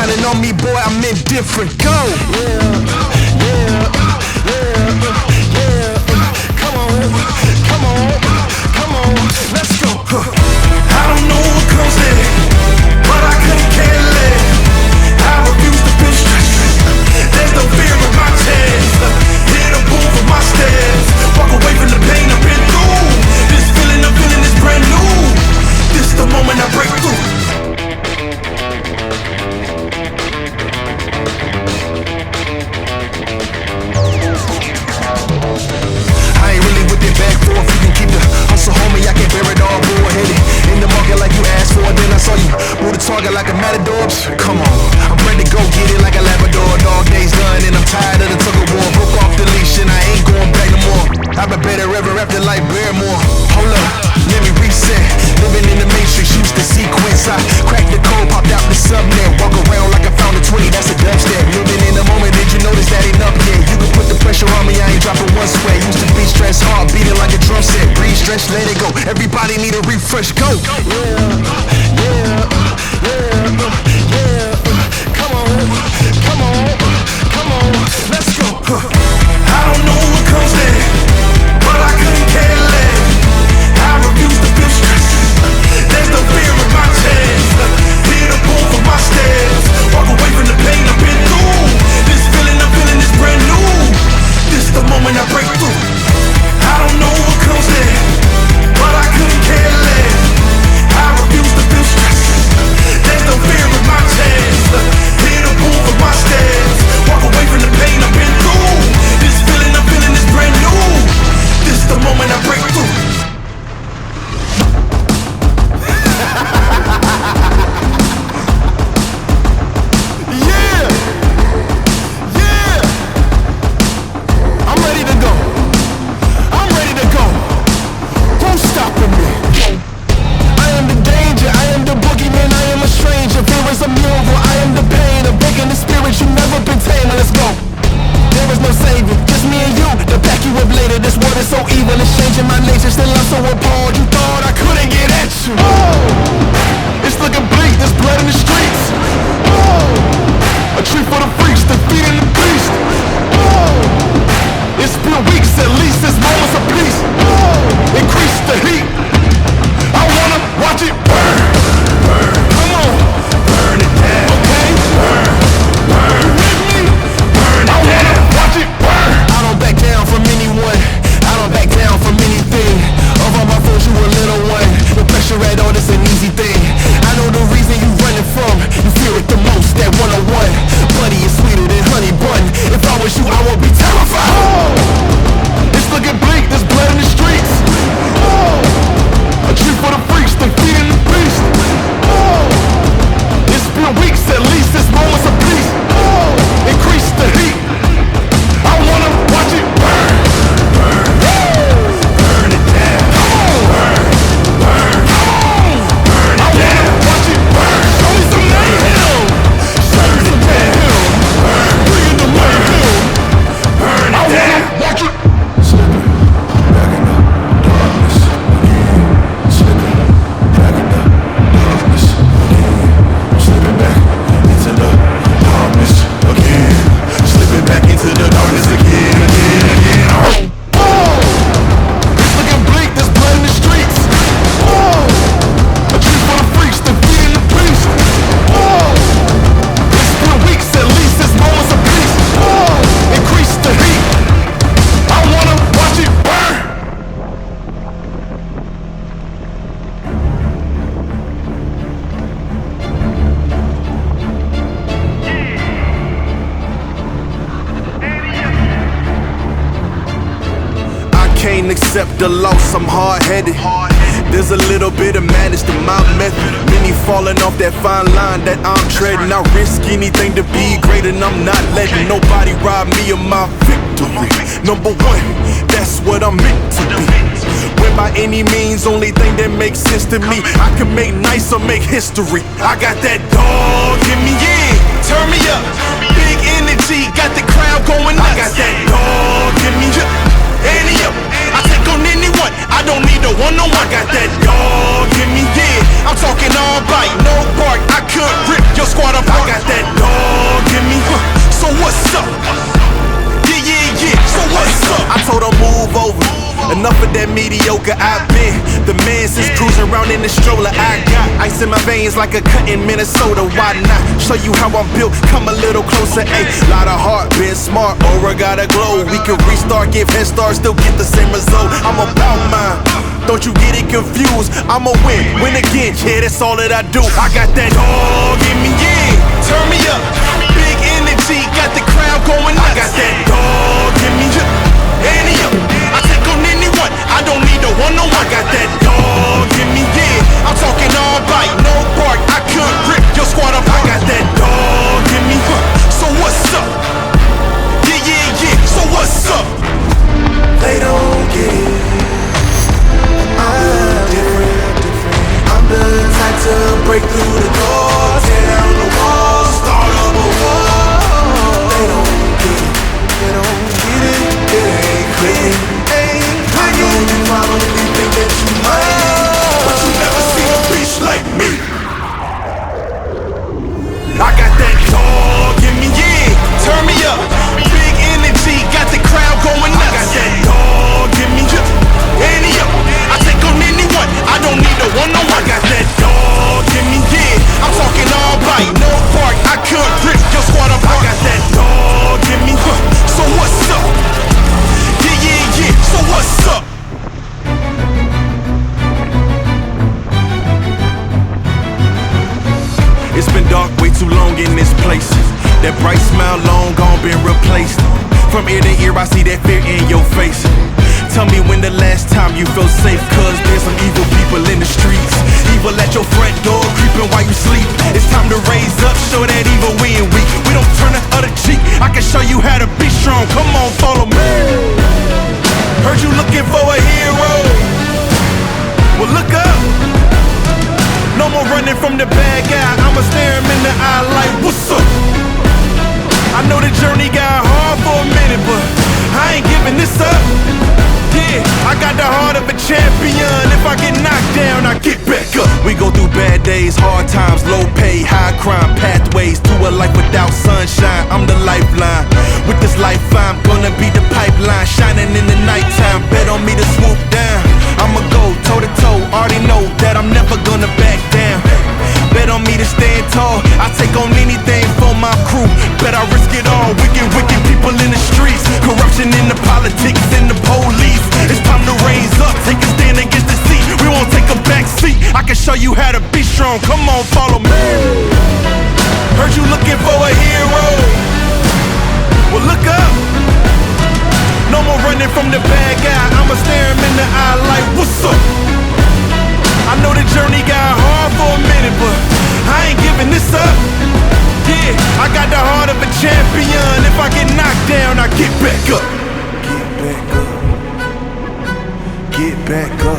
shining on me, boy, I'm indifferent. Go! Come on, let's go. I don't know what comes next, but I couldn't care less. I refuse to feel stress. There's no fear in my chest. Hit a boom for my steps. Walk away from the pain I've been through. This feeling I'm feeling is brand new. This the moment I break through. I ain't really with it back for. If you can keep the hustle, homie, I can bear it all. Bull-headed in the market like you asked for. Then I saw you move the target like a matador. Come on, I'm ready to go get it like a Labrador. Dog days done and I'm tired of the tug of war. Broke off the leash and I ain't going back no more. I've been better ever after like Barrymore. Hold up, let me reset. Living in the matrix, used to sequence. I cracked the code, popped out the subnet. Walk around like I found a 20, that's a dubstep. Living in the moment, did you notice that ain't up yet? You can put the pressure on me, I ain't dropping one sweat. Used to be stressed hard, beating like a drum set. Breathe, stretch, let it go. Everybody need a refresh, go. Come on, let's go. I don't know what comes next, but I couldn't care less. I refuse to feel stress. There's no fear in my chest. Hit a boom for my steps. Walk away from the pain I've been through. This feeling I'm feeling is brand new. This the moment I break through. I don't know what comes next, but I couldn't care less. I refuse to feel stress. There's no fear in my chest. Hit a boom for my steps. Walk away from the pain I've been through. This feeling I'm feeling is brand new. This the moment I break through. I'm ready to go. Who's stopping me? I am the danger, I am the boogeyman, I am a stranger. Fear is a mule, I am the pain. A breaking the spirit, you never been tamed. Let's go. There is no savior, just me and you. To back you up later, this world is so evil. It's changing my nature, still I'm so appalled. You thought I couldn't get at you. Oh, it's looking bleak, there's blood in the streets. Oh, a treat for the freaks, defeating the beast. Oh, it's been weeks, at least it's moments of peace. Oh, increase the heat. I wanna watch it burn. Come on, burn it down. Okay, burn. You with me? Burn it down. I wanna watch it burn. I don't back down from anyone. I don't back down from anything. Of all my foes, you a little one. The pressure at all, this an easy thing. I know the reason you running from. You fear it the most, that 101. Buddy is sweeter than honey bun. If I was you, I would be terrified. Oh, it's looking bleak, there's blood in the streets. Oh, a treat for the freaks, they feeding the beast. Oh, it's been weeks, at least it's moments of peace. Oh, increase the heat. I wanna watch it burn. Burn it down. Burn it down. I wanna watch it burn. Show me some mayhem. Burn it down. Bring it to mayhem. Burn it down. Watch it. Slipping back in the darkness again. Slipping back in the darkness again. Slipping back into the darkness again. Slipping back into the darkness again. Oh, it's looking bleak. There's blood in the streets. Oh, a treat for the freaks, defeating the beast. Oh, it's been weeks, at least it's moments of peace. Oh, increase the heat. I wanna watch it burn. I can't accept the loss, I'm hard-headed. There's a little bit of madness to my method. Many falling off that fine line that I'm treading. I risk anything to be great and I'm not letting nobody rob me of my victory. Number one, that's what I'm meant to be. When by any means, only thing that makes sense to me, I can make nice or make history. I got that dog in me, yeah, turn me up. Big energy, got the crowd going nuts. I got that dog in me, yeah, I take on anyone, I don't need a one-on-one. I got that dog in me, yeah, I'm talking all bite, no bark. I could rip your squad apart. I got that enough of that mediocre. I've been the man since cruising around in the stroller. I got ice in my veins like a cut in Minnesota. Why not show you how I'm built? Come a little closer. Ayy, lot of heart, been smart, aura gotta glow. We can restart, give head start, still get the same result. I'm about mine, don't you get it confused. I'ma win again, yeah, that's all that I do. I got that dog in me, yeah, turn me up. Big energy, got the crowd going nuts. I got that dog in me, yeah, ante up. I take on anyone, I don't need a one-on-one. I got that dog in me, yeah, I'm talking all bite, no bark. I could rip your squad apart. I got that dog in me, so what's up? Yeah, so what's up? They don't get it. I'm different. I'm the type to break through the door, tear down the wall, start up a war. They don't get it. They don't get it. It ain't clicking. I know you probably think that you might, but you never seen a bitch like me. I got that dog in me, yeah, turn me up. Big energy, got the crowd going nuts. I got that dog in me, yeah, ante up. I take on anyone, I don't need a one-on-one. I got that dog in me, yeah, I'm talking all bite, no bark. I could rip your squad apart. I got that dog in me, so what's up? Yeah, so what's up? It's been dark way too long in this place. That bright smile long gone been replaced. From ear to ear I see that fear in your face. Tell me when the last time you felt safe, cause there's some evil people in the streets. Evil at your front door, creeping while you sleep. It's time to raise up, show that evil we ain't weak. We don't turn the other cheek, I can show you how to be strong. Come on, follow me. Heard you looking for a hero. Well, look up. No more running from the bad guy, I'ma stare him in the eye like, what's up? I know the journey got hard for a minute, but I ain't giving this up. Yeah, I got the heart of a champion. If I get knocked down, I get back up. We go through bad days, hard times, low pay, high crime, pathways to a life without sunshine. I'm the lifeline. With this life, I'm gonna be the pipeline, shining in the nighttime. Bet on me to swoop down. I'ma go toe to toe. Already know that I'm never gonna back down. Bet on me to stand tall. I take on anything for my crew. Bet I risk it all. Wicked people in the streets. Corruption in the politics and the police. It's time to raise up. Take a stand against the seat. We won't take a back seat. I can show you how to be strong. Come on, follow me. Heard you looking for a hero. Well, look up. No more running from the bad guy. I'ma stare him in the eye like, what's up? I know the journey got hard for a minute, but I ain't giving this up. Yeah, I got the heart of a champion. If I get knocked down, I get back up. Get back up. Get back up.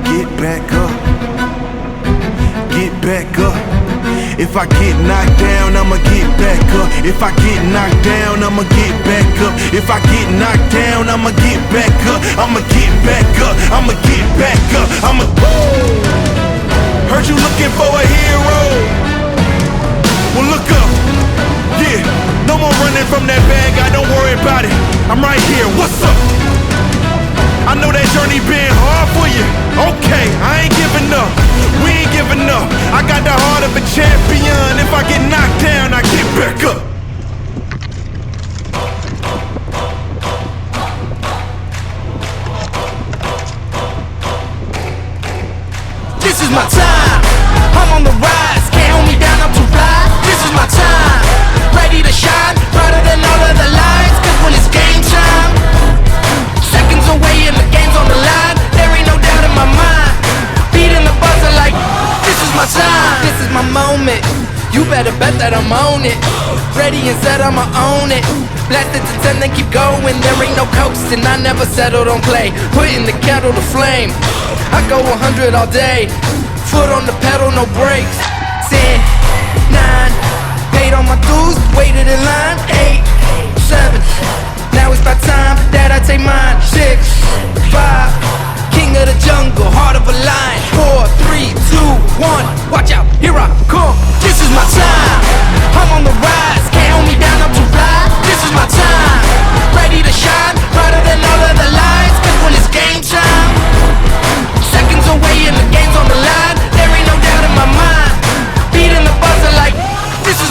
Get back up. Get back up. If I get knocked down, I'ma get back up. If I get knocked down, I'ma get back up. If I get knocked down, I'ma get back up. I'ma get back up. I'ma get back up. I'ma. Heard you looking for a hero. Well, look up. Yeah, no more running from that bad guy. Don't worry about it. I'm right here. What's up? I know that journey been hard for you. Okay, I ain't giving up. We ain't giving up. I got the heart of a champion. If I get knocked down, I get back up. This is my time. I'm on the rise. Can't hold me down, I'm too fly. This is my time. Ready to shine, brighter than all of the lights. Cause when it's game time, seconds away and the game's on the line. There ain't no doubt in my mind. Beating the buzzer like, this is my time. This is my moment. You better bet that I'm on it. Ready and set, I'ma own it. Blasted to 10, then keep going. There ain't no coasting, I never settled on play. Putting the kettle to flame. I go 100 all day. Foot on the pedal, no brakes. 10, 9, paid all my dues, waited in line. 8, 7, now it's my time that I take mine. 6, 5, king of the jungle, heart of a lion. 4, 3, 2, 1, watch out, here I come. This is my time, I'm on the rise. Can't hold me down, I'm too fly. This is my time, ready to shine, brighter than all of the lights.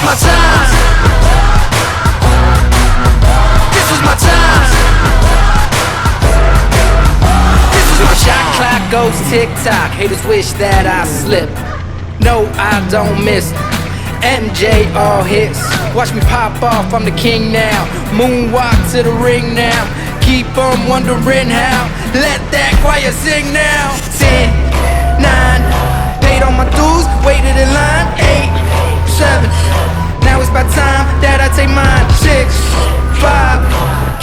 my time. This is my time. This is my shot clock goes tick-tock. Haters wish that I slip. No, I don't miss. MJ all hits. Watch me pop off, I'm the king now. Moonwalk to the ring now. Keep on wondering how. Let that choir sing now. 10, 9, paid all my dues, waited in line. 8, 7, now it's about time that I take mine. 6, 5,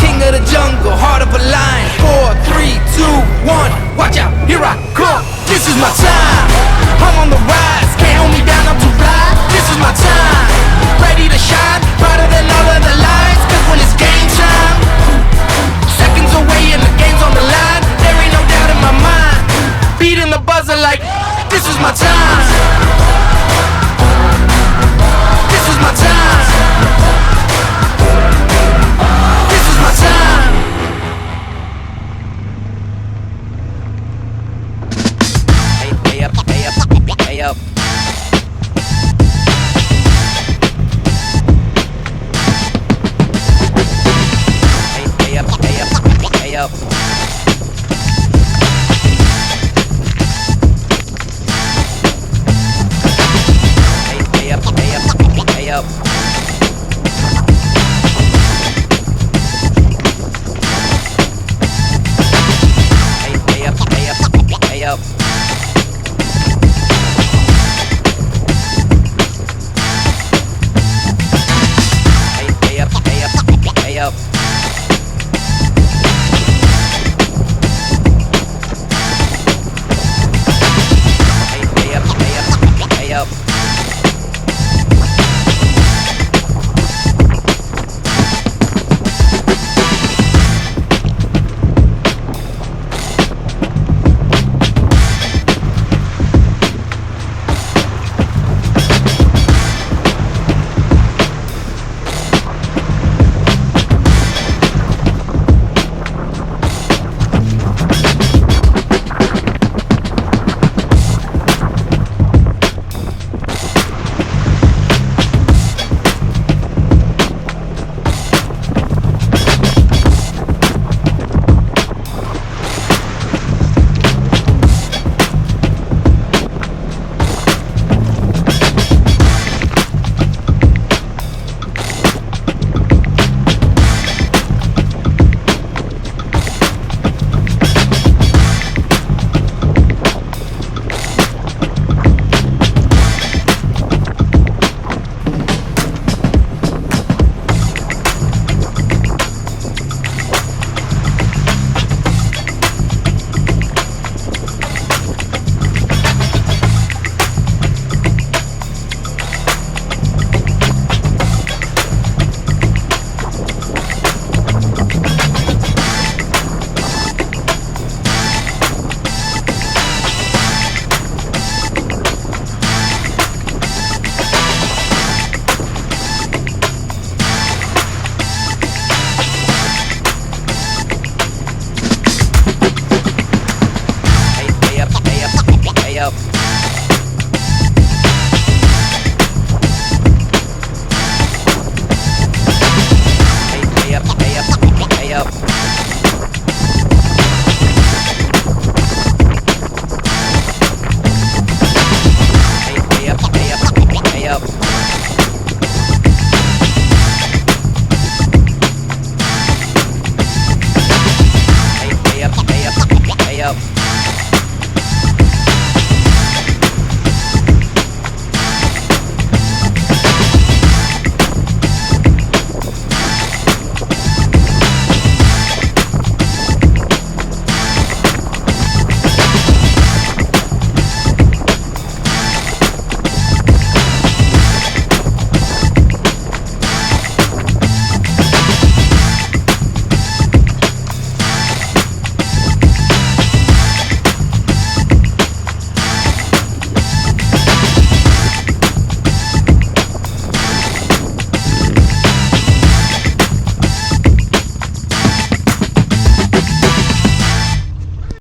king of the jungle, heart of a lion. 4, 3, 2, 1, watch out, here I come. This is my time, I'm on the rise. Can't hold me down, I'm too fly. This is my time, ready to shine, brighter than all of the lights. Cause when it's game time, seconds away and the game's on the line. There ain't no doubt in my mind, beating the buzzer like this is my time. This is my time. This is my time. Hey up, hey up, hey up. Hey up, hey up, hey up. Hey up, hey up, hey up.